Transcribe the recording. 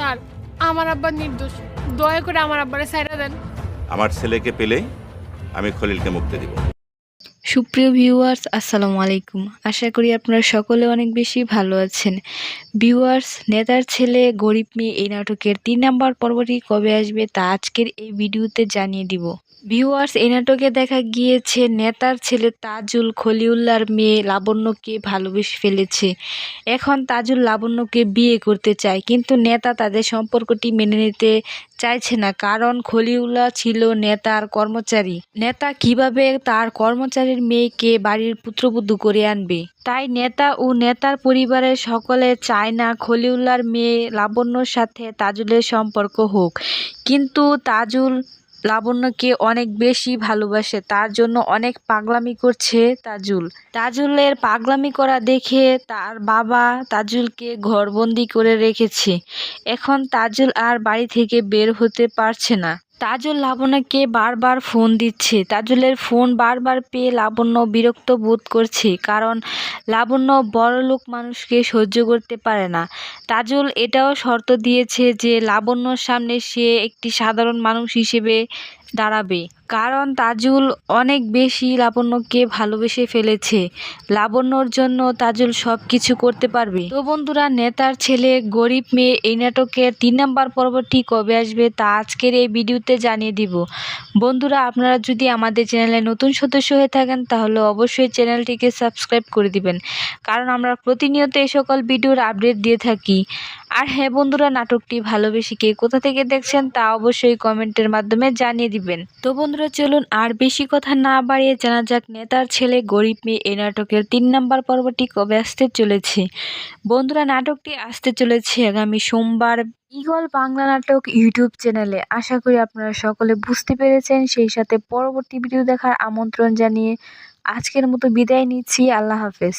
Sir, আমার আব্বা নির্দোষ, দয়া করে আমার আব্বারে ছাইড়া দেন। আমার ছেলেকে পেলেই আমি খলিলকে মুক্তি দিব। সুপ্রিয় ভিউয়ার্স, আসসালামু আলাইকুম। আশা করি আপনারা সকলে অনেক বেশি ভালো আছেন। ভিউয়ার্স, নেতার ছেলে গরিব মেয়ে এই নাটকের 3 নাম্বার পর্বটি কবে আসবে তা আজকের এই ভিডিওতে জানিয়ে দিব। ভিউয়ার্স, এই নাটকে দেখা গিয়েছে নেতার ছেলে তাজুল খলিউল্লাহর মেয়ে লাবণ্যকে ভালোবেসে ফেলেছে। এখন তাজুল লাবণ্যকে বিয়ে করতে চায়, কিন্তু নেতা তাদের সম্পর্কটি মেনে নিতে চাইছে না, কারণ খলিউল্লাহ ছিল নেতার কর্মচারী। নেতা কিভাবে তার কর্মচারীর মেয়েকে বাড়ির পুত্রবধূ করে আনবে? তাই নেতা ও নেতার পরিবারের সকলে চায় না খলিউল্লাহর মেয়ে লাবণ্যর সাথে তাজুলের সম্পর্ক হোক। কিন্তু তাজুল লাবণ্যকে অনেক বেশি ভালোবাসে, তার জন্য অনেক পাগলামি করছে তাজুল। তাজুলের পাগলামি করা দেখে তার বাবা তাজুলকে ঘরবন্দি করে রেখেছে। এখন তাজুল আর বাড়ি থেকে বের হতে পারছে না। তাজুল লাবণ্যকে বারবার ফোন দিচ্ছে। তাজুলের ফোন বারবার পেয়ে লাবণ্য বিরক্ত বোধ করছে, কারণ লাবণ্য বড়লোক মানুষকে সহ্য করতে পারে না। তাজুল এটাও শর্ত দিয়েছে যে লাবণ্যর সামনে সে একটি সাধারণ মানুষ হিসেবে দাঁড়াবে, কারণ তাজুল অনেক বেশি লাবণ্যকে ভালোবেসে ফেলেছে। লাবণ্যর জন্য তাজুল সব কিছু করতে পারবে। তো বন্ধুরা, নেতার ছেলে গরিব মেয়ে এই নাটকের 3 নাম্বার পর্বটি কবে আসবে তা আজকের এই ভিডিওতে জানিয়ে দিব। বন্ধুরা, আপনারা যদি আমাদের চ্যানেলে নতুন সদস্য হয়ে থাকেন তাহলে অবশ্যই চ্যানেলটিকে সাবস্ক্রাইব করে দিবেন, কারণ আমরা প্রতিনিয়ত এই সকল ভিডিওর আপডেট দিয়ে থাকি। আর হ্যাঁ বন্ধুরা, নাটকটি ভালোবেসে কে কোথা থেকে দেখছেন তা অবশ্যই কমেন্টের মাধ্যমে জানিয়ে দিবেন। তো বন্ধুরা, চলুন আর বেশি কথা না বাড়িয়ে জানা যাক নেতার ছেলে গরিব মেয়ে এই নাটকের 3 নাম্বার পর্বটি কবে আসতে চলেছে। বন্ধুরা, নাটকটি আসতে চলেছে আগামী সোমবার ঈগল বাংলা নাটক ইউটিউব চ্যানেলে। আশা করি আপনারা সকলে বুঝতে পেরেছেন। সেই সাথে পরবর্তী ভিডিও দেখার আমন্ত্রণ জানিয়ে আজকের মতো বিদায় নিচ্ছি। আল্লাহ হাফেজ।